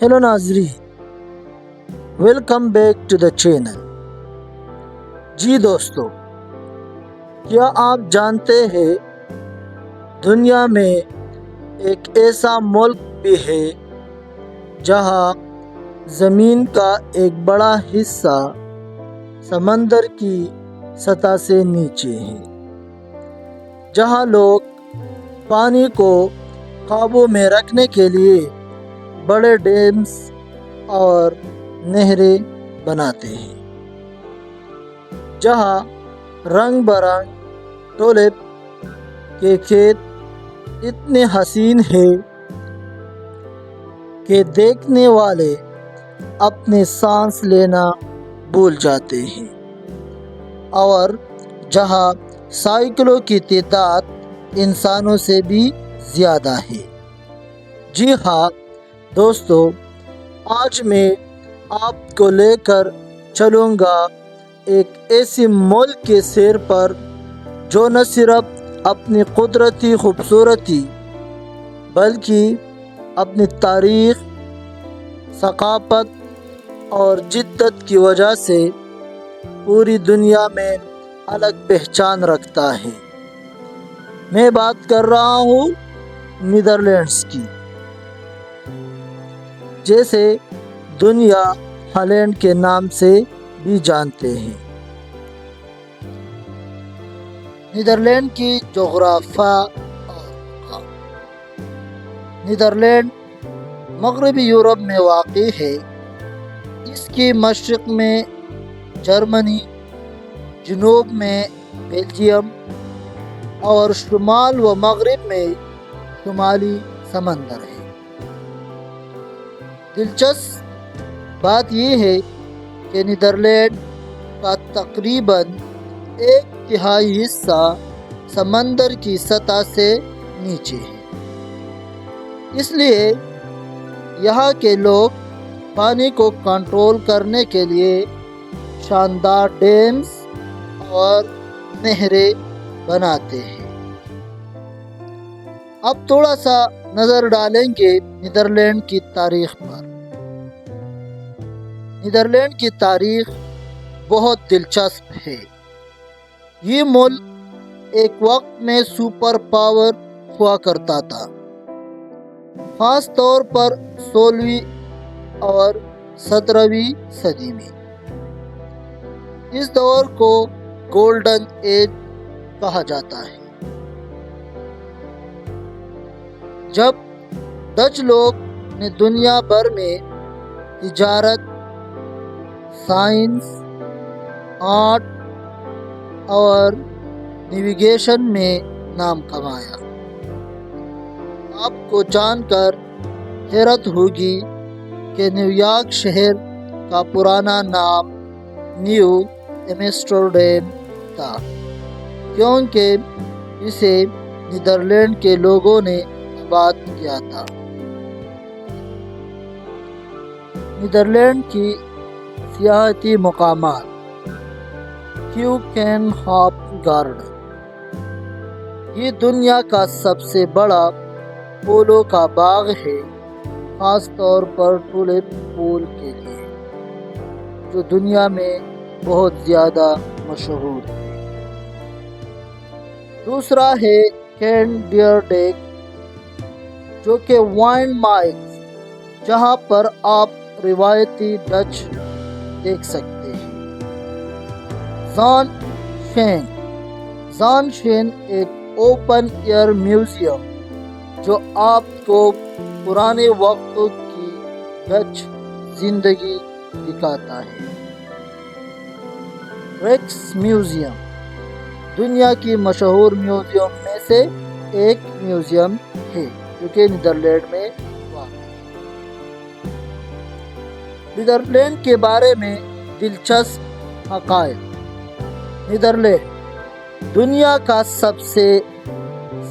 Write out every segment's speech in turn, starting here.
Hello ناظرین، welcome back to the channel. جی دوستو، کیا آپ جانتے ہیں دنیا میں ایک ایسا ملک بھی ہے جہاں زمین کا ایک بڑا حصہ سمندر کی سطح سے نیچے ہے، جہاں لوگ پانی کو قابو میں رکھنے کے لیے بڑے ڈیمز اور نہریں بناتے ہیں، جہاں رنگ برنگ ٹولپ کے کھیت اتنے حسین ہیں کہ دیکھنے والے اپنے سانس لینا بھول جاتے ہیں، اور جہاں سائیکلوں کی تعداد انسانوں سے بھی زیادہ ہے۔ جی ہاں دوستو، آج میں آپ کو لے کر چلوں گا ایک ایسی ملک کے سیر پر جو نہ صرف اپنی قدرتی خوبصورتی بلکہ اپنی تاریخ، ثقافت اور جدت کی وجہ سے پوری دنیا میں الگ پہچان رکھتا ہے۔ میں بات کر رہا ہوں نیدرلینڈز کی، جیسے دنیا ہالینڈ کے نام سے بھی جانتے ہیں۔ نیدرلینڈ کی جغرافیہ اور نیدرلینڈ مغربی یورپ میں واقع ہے۔ اس کی مشرق میں جرمنی، جنوب میں بیلجیم اور شمال و مغرب میں شمالی سمندر ہے۔ دلچسپ بات یہ ہے کہ نیدرلینڈ کا تقریباً 1/3 حصہ سمندر کی سطح سے نیچے ہے، اس لیے یہاں کے لوگ پانی کو کنٹرول کرنے کے لیے شاندار ڈیمز اور نہریں بناتے ہیں۔ اب تھوڑا سا نظر ڈالیں گے نیدرلینڈ کی تاریخ پر۔ نیدرلینڈ کی تاریخ بہت دلچسپ ہے۔ یہ ملک ایک وقت میں سپر پاور ہوا کرتا تھا، خاص طور پر 16ویں اور 17ویں صدی میں۔ اس دور کو گولڈن ایج کہا جاتا ہے، جب ڈچ لوگ نے دنیا بھر میں تجارت، سائنس، آرٹ اور نیویگیشن میں نام کمایا۔ آپ کو جان کر حیرت ہوگی کہ نیو یارک شہر کا پرانا نام نیو ایمسٹرڈیم تھا، کیونکہ اسے نیدرلینڈ کے لوگوں نے آباد کیا تھا۔ نیدرلینڈ کی سیاحتی مقامات: کیوکینہاف گارڈن، یہ دنیا کا سب سے بڑا پھولوں کا باغ ہے، خاص طور پر ٹولپ پھول کے لیے، جو دنیا میں بہت زیادہ مشہور ہے۔ دوسرا ہے کینڈیئرڈیک، جو کہ وائن مائلز، جہاں پر آپ روایتی ڈچ دیکھ سکتے ہیں۔ زان شین ایک اوپن ایئر میوزیم جو آپ کو پرانے وقتوں کی ڈچ زندگی دکھاتا ہے۔ ریکس میوزیم دنیا کی مشہور میوزیم میں سے ایک میوزیم ہے، جو کہ نیدرلینڈ میں واقع ہے۔ نیدرلینڈ کے بارے میں دلچسپ حقائق: نیدرلینڈ دنیا کا سب سے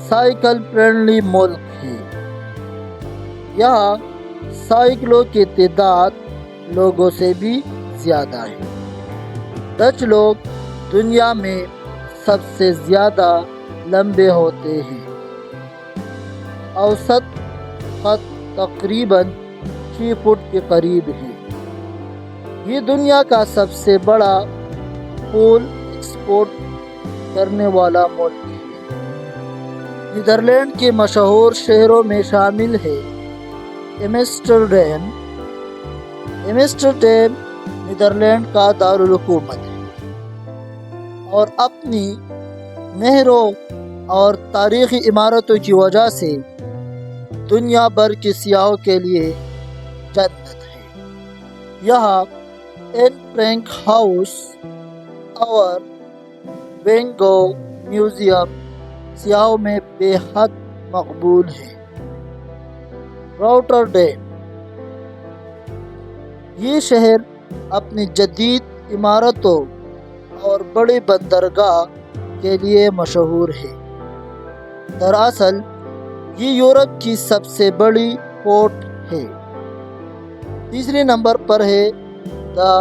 سائیکل فرینڈلی ملک ہے۔ یہاں سائیکلوں کی تعداد لوگوں سے بھی زیادہ ہے۔ ڈچ لوگ دنیا میں سب سے زیادہ لمبے ہوتے ہیں، اوسط قد تقریباً فی فٹ کے قریب ہے۔ یہ دنیا کا سب سے بڑا پھول ایکسپورٹ کرنے والا ملک ہے۔ نیدرلینڈ کے مشہور شہروں میں شامل ہے ایمسٹرڈیم۔ ایمسٹرڈیم نیدرلینڈ کا دارالحکومت ہے اور اپنی نہروں اور تاریخی عمارتوں کی وجہ سے دنیا بھر کے سیاحوں کے لیے جنت ہے۔ یہاں این فرینک ہاؤس اور وین گو میوزیم سیاحوں میں بے حد مقبول ہے۔ روٹرڈیم، یہ شہر اپنی جدید عمارتوں اور بڑی بندرگاہ کے لیے مشہور ہے۔ دراصل یہ یورپ کی سب سے بڑی پورٹ ہے۔ تیسرے نمبر پر ہے دا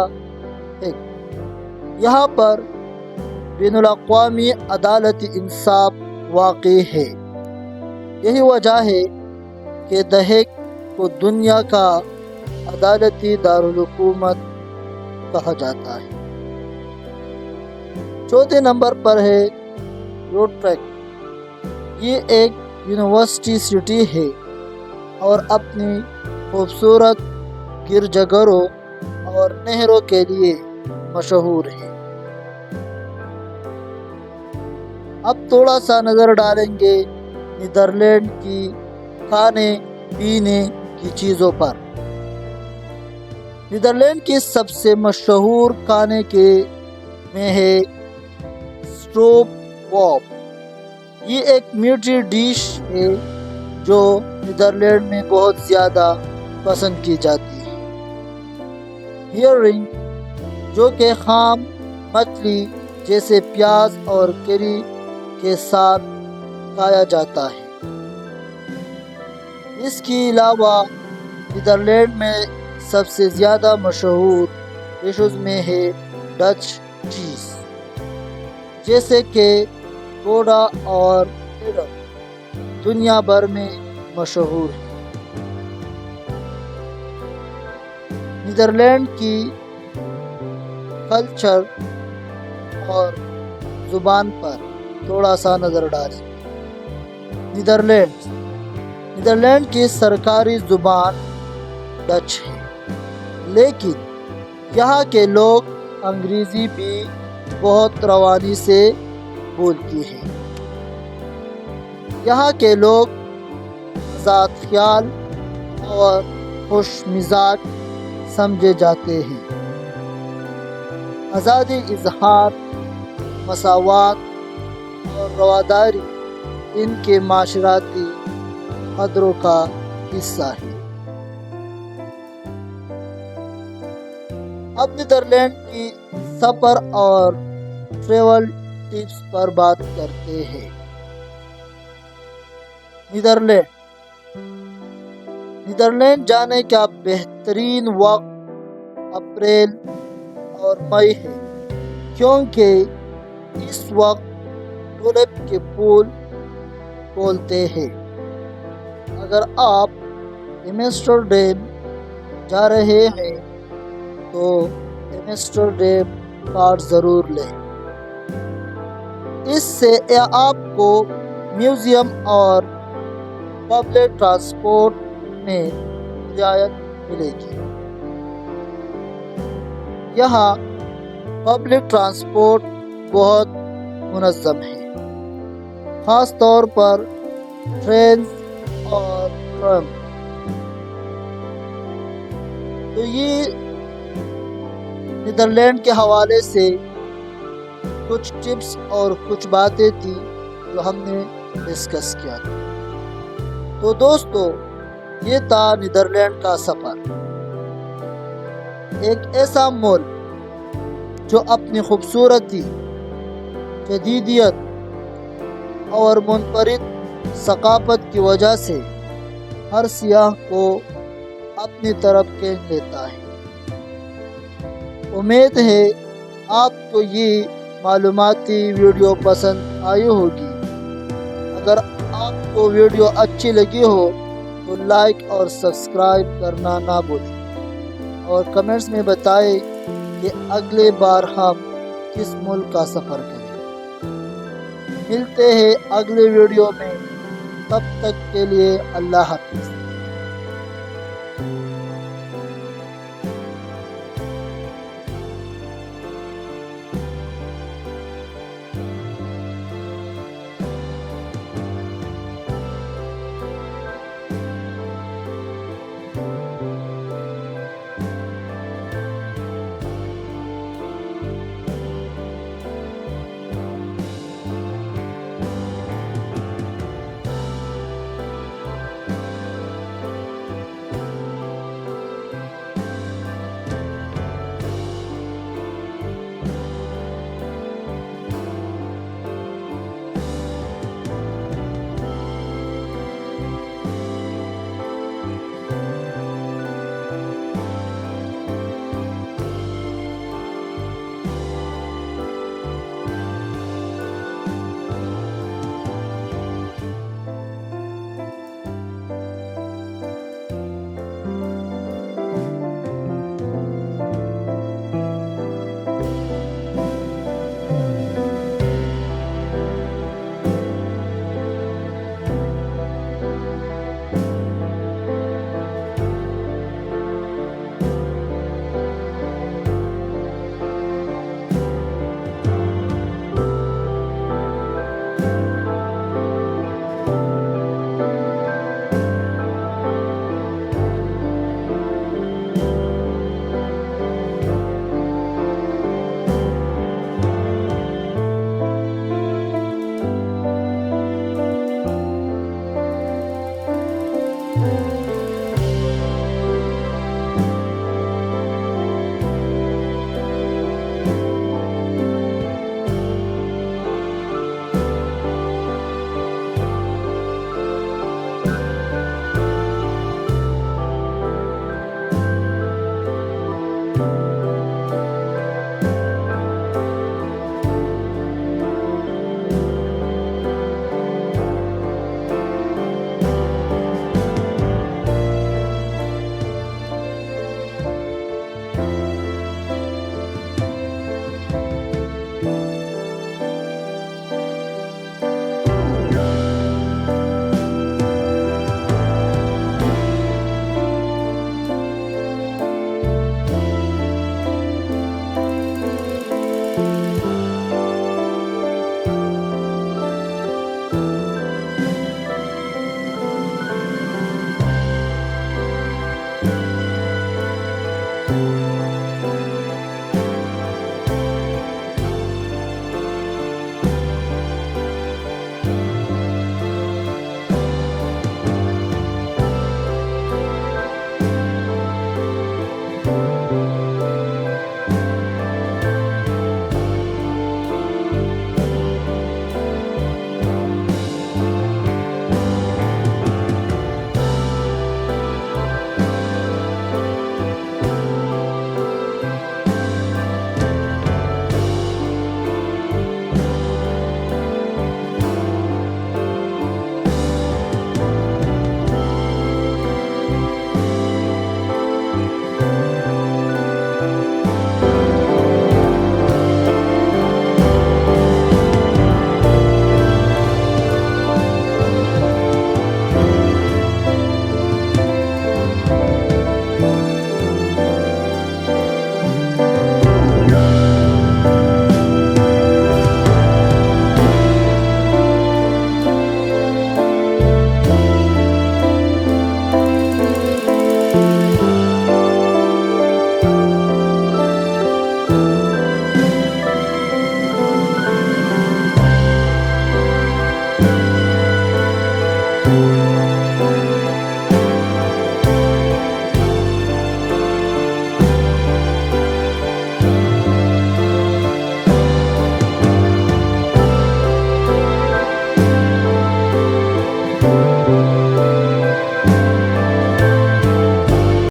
ہیگ۔ یہاں پر بین الاقوامی عدالت انصاف واقع ہے۔ یہی وجہ ہے کہ دا ہیگ کو دنیا کا عدالتی دارالحکومت کہا جاتا ہے۔ چوتھے نمبر پر ہے یوٹریکٹ۔ یہ ایک یونیورسٹی سٹی ہے اور اپنی خوبصورت گرجا گھروں اور نہروں کے لیے مشہور ہے۔ اب تھوڑا سا نظر ڈالیں گے نیدرلینڈ کی کھانے پینے کی چیزوں پر۔ نیدرلینڈ کے سب سے مشہور کھانے کے میں ہے سٹروپ ووپ۔ یہ ایک میٹھی ڈش ہے جو نیدرلینڈ میں بہت زیادہ پسند کی جاتی ہے۔ ہیرنگ، جو کہ خام مچھلی جیسے پیاز اور کری کے ساتھ کھایا جاتا ہے۔ اس کے علاوہ نیدرلینڈ میں سب سے زیادہ مشہور ڈشز میں ہے ڈچ چیز، جیسے کہ گوڈا اور ایڈم دنیا بھر میں مشہور ہے۔ نیدرلینڈ کی کلچر اور زبان پر تھوڑا سا نظر ڈالیں۔ نیدرلینڈ کی سرکاری زبان ڈچ ہے، لیکن یہاں کے لوگ انگریزی بھی بہت روانی سے بولتے ہیں۔ یہاں کے لوگ ذات خیال اور خوش مزاج سمجھے جاتے ہیں۔ آزادی اظہار، مساوات اور رواداری ان کے معاشرتی قدروں کا حصہ ہے۔ اب نیدرلینڈ کی سفر اور ٹریول ٹپس پر بات کرتے ہیں۔ نیدرلینڈ جانے کا بہترین وقت اپریل اور مئی ہے، کیونکہ اس وقت ٹولپ کے پھول کھلتے ہیں۔ اگر آپ ایمسٹرڈیم جا رہے ہیں تو ایمسٹرڈیم کارڈ ضرور لیں۔ اس سے آپ کو میوزیم اور پبلک ٹرانسپورٹ میں رعایت ملے گی۔ یہاں پبلک ٹرانسپورٹ بہت منظم ہے، خاص طور پر ٹرینز اور ٹرام۔ تو یہ نیدرلینڈ کے حوالے سے کچھ ٹپس اور کچھ باتیں تھی جو ہم نے ڈسکس کیا تھا۔ تو دوستو، یہ تھا نیدرلینڈ کا سفر، ایک ایسا ملک جو اپنی خوبصورتی، جدیدیت اور منفرد ثقافت کی وجہ سے ہر سیاح کو اپنی طرف کھینچ لیتا ہے۔ امید ہے آپ کو یہ معلوماتی ویڈیو پسند آئی ہوگی۔ اگر آپ کو ویڈیو اچھی لگی ہو تو تو لائک اور سبسکرائب کرنا نہ بھولیں، اور کمنٹس میں بتائیں کہ اگلے بار ہم کس ملک کا سفر کریں۔ ملتے ہیں اگلے ویڈیو میں، تب تک کے لیے اللہ حافظ۔